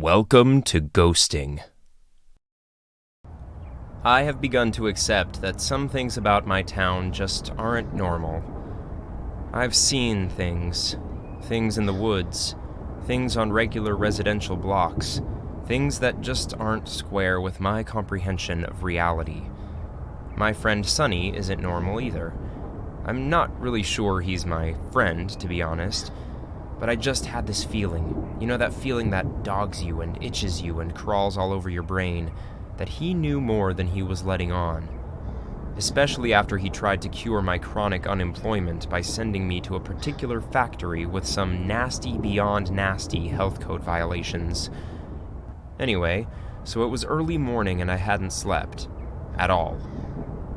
Welcome to ghosting. I have begun to accept that some things about my town just aren't normal. I've seen things in the woods, things on regular residential blocks, things that just aren't square with my comprehension of reality. My friend Sonny isn't normal either. I'm not really sure he's my friend, to be honest, but I just had this feeling, that feeling that dogs you and itches you and crawls all over your brain, that he knew more than he was letting on. Especially after he tried to cure my chronic unemployment by sending me to a particular factory with some nasty beyond nasty health code violations. Anyway, so it was early morning and I hadn't slept. At all.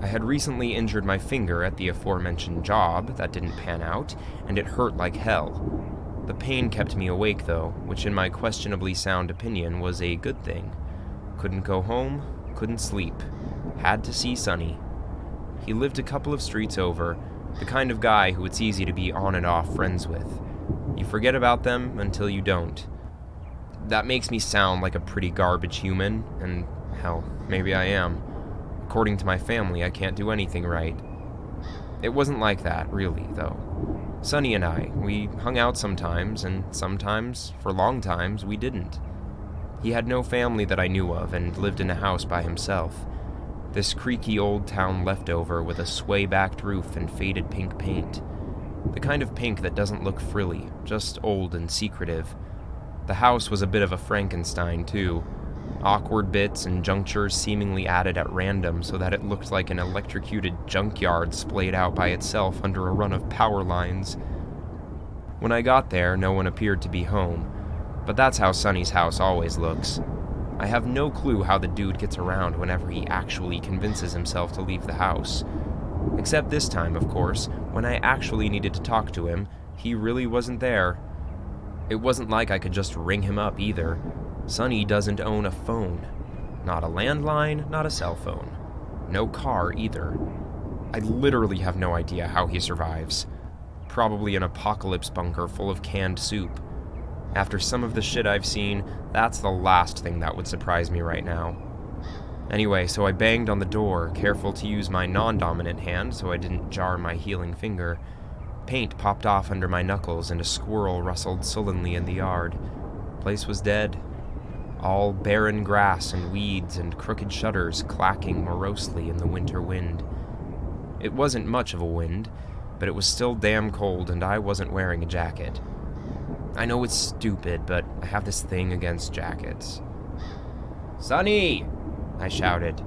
I had recently injured my finger at the aforementioned job that didn't pan out, and it hurt like hell. The pain kept me awake though, which in my questionably sound opinion was a good thing. Couldn't go home, couldn't sleep. Had to see Sonny. He lived a couple of streets over, the kind of guy who it's easy to be on and off friends with. You forget about them until you don't. That makes me sound like a pretty garbage human, and hell, maybe I am. According to my family, I can't do anything right. It wasn't like that, really, though. Sonny and I, we hung out sometimes, and sometimes, for long times, we didn't. He had no family that I knew of and lived in a house by himself. This creaky old town leftover with a sway-backed roof and faded pink paint. The kind of pink that doesn't look frilly, just old and secretive. The house was a bit of a Frankenstein, too. Awkward bits and junctures seemingly added at random so that it looked like an electrocuted junkyard splayed out by itself under a run of power lines. When I got there, no one appeared to be home, but that's how Sonny's house always looks. I have no clue how the dude gets around whenever he actually convinces himself to leave the house. Except this time, of course, when I actually needed to talk to him, he really wasn't there. It wasn't like I could just ring him up either. Sonny doesn't own a phone. Not a landline, not a cell phone. No car either. I literally have no idea how he survives. Probably an apocalypse bunker full of canned soup. After some of the shit I've seen, that's the last thing that would surprise me right now. Anyway, so I banged on the door, careful to use my non-dominant hand so I didn't jar my healing finger. Paint popped off under my knuckles and a squirrel rustled sullenly in the yard. Place was dead. All barren grass and weeds and crooked shutters clacking morosely in the winter wind. It wasn't much of a wind, but it was still damn cold and I wasn't wearing a jacket. I know it's stupid, but I have this thing against jackets. "Sonny!" I shouted.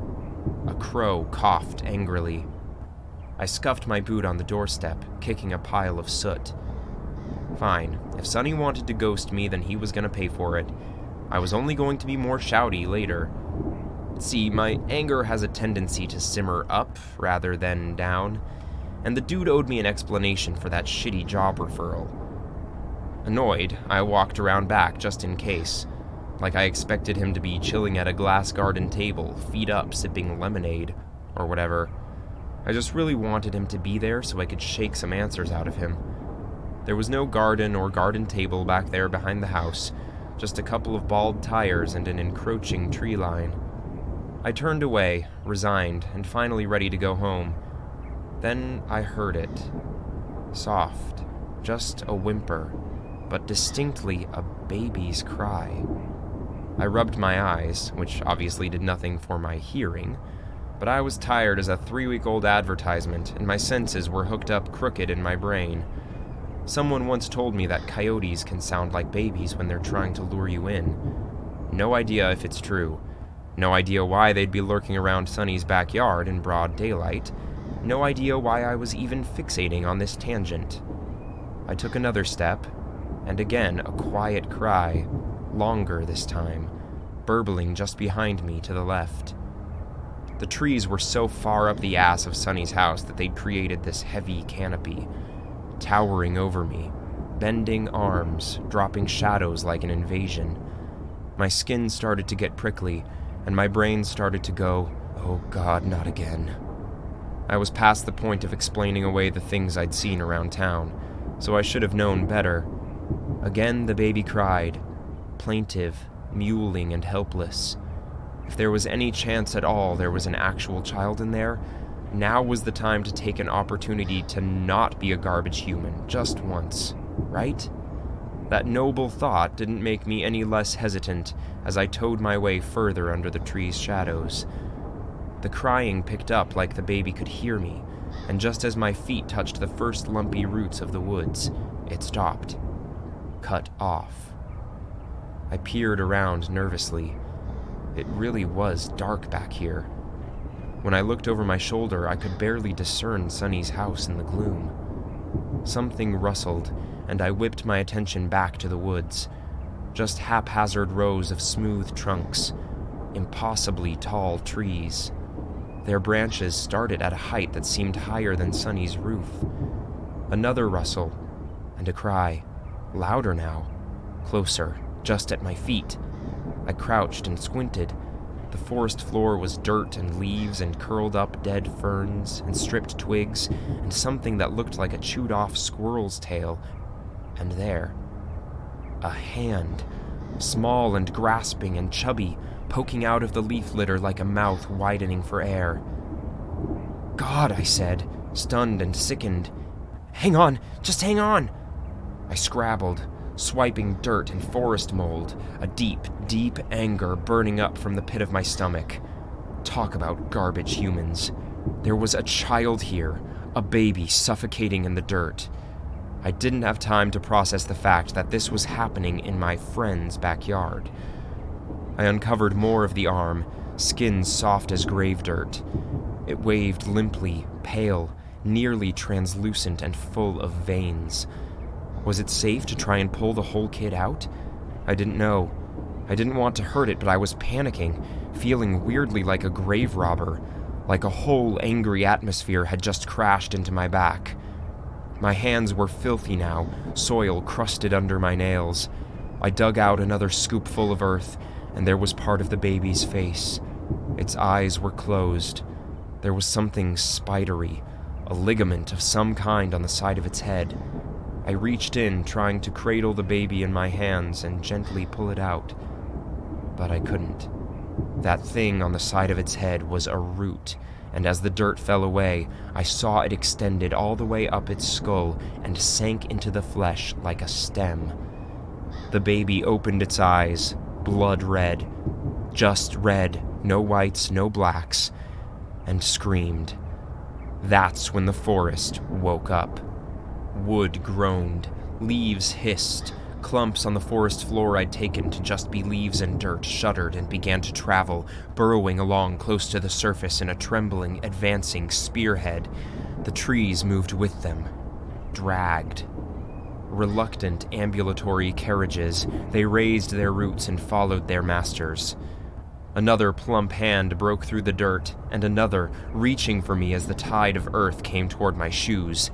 A crow coughed angrily. I scuffed my boot on the doorstep, kicking a pile of soot. Fine, if Sonny wanted to ghost me, then he was gonna pay for it. I was only going to be more shouty later. See, my anger has a tendency to simmer up rather than down, and the dude owed me an explanation for that shitty job referral. Annoyed, I walked around back just in case, like I expected him to be chilling at a glass garden table, feet up, sipping lemonade, or whatever. I just really wanted him to be there so I could shake some answers out of him. There was no garden or garden table back there behind the house, just a couple of bald tires and an encroaching tree line. I turned away, resigned, and finally ready to go home. Then I heard it. Soft, just a whimper, but distinctly a baby's cry. I rubbed my eyes, which obviously did nothing for my hearing, but I was tired as a 3-week-old advertisement, and my senses were hooked up crooked in my brain. Someone once told me that coyotes can sound like babies when they're trying to lure you in. No idea if it's true. No idea why they'd be lurking around Sonny's backyard in broad daylight. No idea why I was even fixating on this tangent. I took another step, and again a quiet cry, longer this time, burbling just behind me to the left. The trees were so far up the ass of Sonny's house that they'd created this heavy canopy, towering over me, bending arms, dropping shadows like an invasion. My skin started to get prickly, and my brain started to go, "Oh God, not again." I was past the point of explaining away the things I'd seen around town, so I should have known better. Again the baby cried, plaintive, mewling and helpless. If there was any chance at all there was an actual child in there, now was the time to take an opportunity to not be a garbage human, just once, right? That noble thought didn't make me any less hesitant as I towed my way further under the tree's shadows. The crying picked up like the baby could hear me, and just as my feet touched the first lumpy roots of the woods, it stopped. Cut off. I peered around nervously. It really was dark back here. When I looked over my shoulder, I could barely discern Sunny's house in the gloom. Something rustled, and I whipped my attention back to the woods. Just haphazard rows of smooth trunks, impossibly tall trees. Their branches started at a height that seemed higher than Sunny's roof. Another rustle, and a cry, louder now, closer, just at my feet. I crouched and squinted. The forest floor was dirt and leaves and curled up dead ferns and stripped twigs and something that looked like a chewed-off squirrel's tail. And there, a hand, small and grasping and chubby, poking out of the leaf litter like a mouth widening for air. "God," I said, stunned and sickened. "Hang on, just hang on!" I scrabbled, swiping dirt and forest mold, a deep, deep anger burning up from the pit of my stomach. Talk about garbage humans. There was a child here, a baby suffocating in the dirt. I didn't have time to process the fact that this was happening in my friend's backyard. I uncovered more of the arm, skin soft as grave dirt. It waved limply, pale, nearly translucent and full of veins. Was it safe to try and pull the whole kid out? I didn't know. I didn't want to hurt it, but I was panicking, feeling weirdly like a grave robber, like a whole angry atmosphere had just crashed into my back. My hands were filthy now, soil crusted under my nails. I dug out another scoopful of earth, and there was part of the baby's face. Its eyes were closed. There was something spidery, a ligament of some kind on the side of its head. I reached in, trying to cradle the baby in my hands and gently pull it out. But I couldn't. That thing on the side of its head was a root, and as the dirt fell away, I saw it extended all the way up its skull and sank into the flesh like a stem. The baby opened its eyes, blood red, just red, no whites, no blacks, and screamed. That's when the forest woke up. Wood groaned, leaves hissed, clumps on the forest floor I'd taken to just be leaves and dirt shuddered and began to travel, burrowing along close to the surface in a trembling, advancing spearhead. The trees moved with them, dragged. Reluctant ambulatory carriages, they raised their roots and followed their masters. Another plump hand broke through the dirt, and another, reaching for me as the tide of earth came toward my shoes.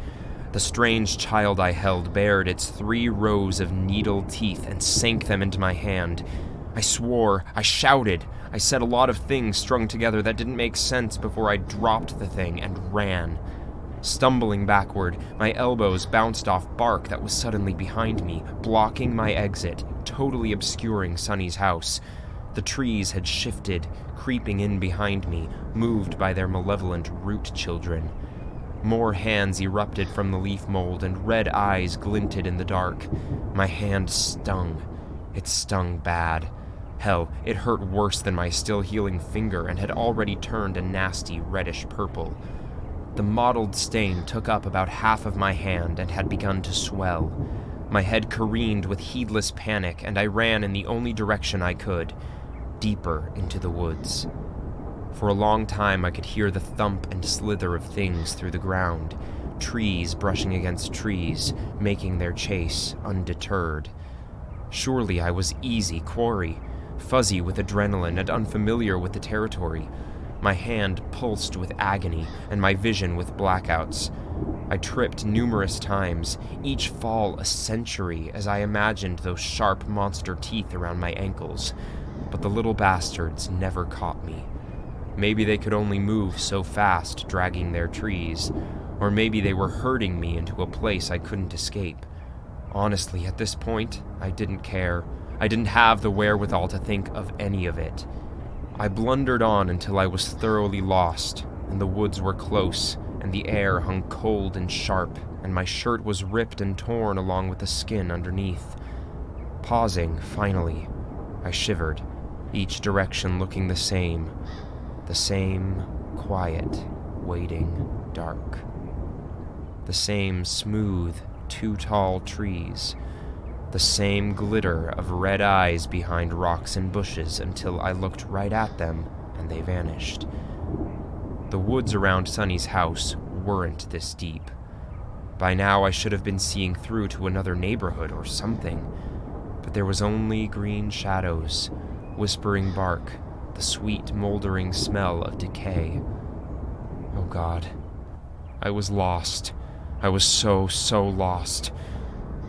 The strange child I held bared its 3 rows of needle teeth and sank them into my hand. I swore, I shouted, I said a lot of things strung together that didn't make sense before I dropped the thing and ran. Stumbling backward, my elbows bounced off bark that was suddenly behind me, blocking my exit, totally obscuring Sunny's house. The trees had shifted, creeping in behind me, moved by their malevolent root children. More hands erupted from the leaf mold, and red eyes glinted in the dark. My hand stung. It stung bad. Hell, it hurt worse than my still-healing finger and had already turned a nasty reddish purple. The mottled stain took up about half of my hand and had begun to swell. My head careened with heedless panic, and I ran in the only direction I could, deeper into the woods. For a long time I could hear the thump and slither of things through the ground, trees brushing against trees, making their chase undeterred. Surely I was easy quarry, fuzzy with adrenaline and unfamiliar with the territory. My hand pulsed with agony and my vision with blackouts. I tripped numerous times, each fall a century as I imagined those sharp monster teeth around my ankles. But the little bastards never caught me. Maybe they could only move so fast, dragging their trees, or maybe they were herding me into a place I couldn't escape. Honestly, at this point, I didn't care. I didn't have the wherewithal to think of any of it. I blundered on until I was thoroughly lost, and the woods were close, and the air hung cold and sharp, and my shirt was ripped and torn along with the skin underneath. Pausing, finally, I shivered, each direction looking the same quiet, waiting dark. The same smooth, too tall trees, the same glitter of red eyes behind rocks and bushes until I looked right at them and they vanished. The woods around Sonny's house weren't this deep. By now I should have been seeing through to another neighborhood or something, but there was only green shadows, whispering bark, the sweet moldering smell of decay. Oh God, I was lost. I was so lost.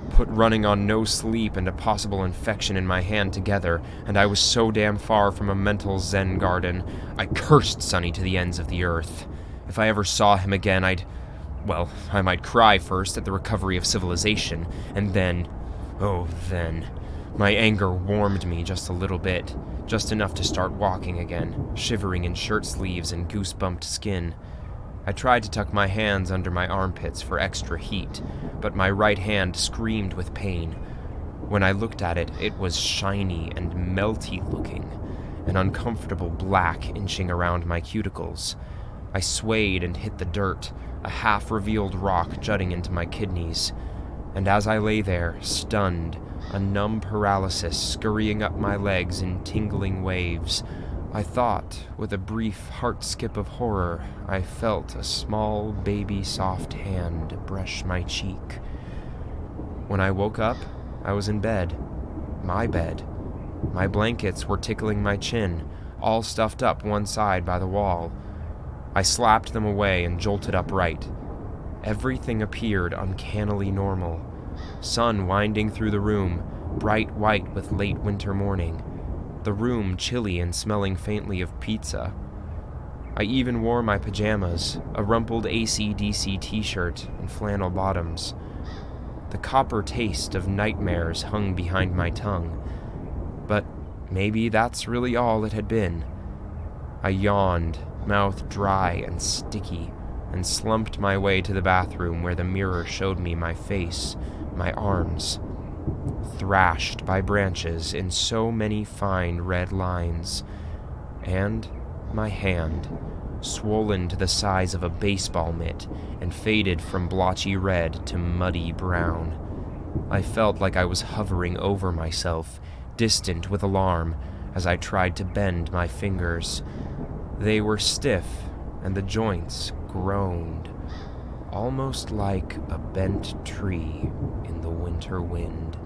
Put running on no sleep and a possible infection in my hand together, and I was so damn far from a mental Zen garden. I cursed Sonny to the ends of the earth. If I ever saw him again, I might cry first at the recovery of civilization, and then, my anger warmed me just a little bit, just enough to start walking again, shivering in shirt sleeves and goose-bumped skin. I tried to tuck my hands under my armpits for extra heat, but my right hand screamed with pain. When I looked at it, it was shiny and melty looking, an uncomfortable black inching around my cuticles. I swayed and hit the dirt, a half-revealed rock jutting into my kidneys. And as I lay there, stunned, a numb paralysis scurrying up my legs in tingling waves, I thought, with a brief heart skip of horror, I felt a small, baby soft hand brush my cheek. When I woke up, I was in bed. My bed. My blankets were tickling my chin, all stuffed up one side by the wall. I slapped them away and jolted upright. Everything appeared uncannily normal. Sun winding through the room, bright white with late winter morning. The room chilly and smelling faintly of pizza. I even wore my pajamas, a rumpled AC/DC t-shirt and flannel bottoms. The copper taste of nightmares hung behind my tongue. But maybe that's really all it had been. I yawned, mouth dry and sticky, and slumped my way to the bathroom where the mirror showed me my face, my arms, thrashed by branches in so many fine red lines, and my hand, swollen to the size of a baseball mitt and faded from blotchy red to muddy brown. I felt like I was hovering over myself, distant with alarm, as I tried to bend my fingers. They were stiff, and the joints groaned, almost like a bent tree in the winter wind.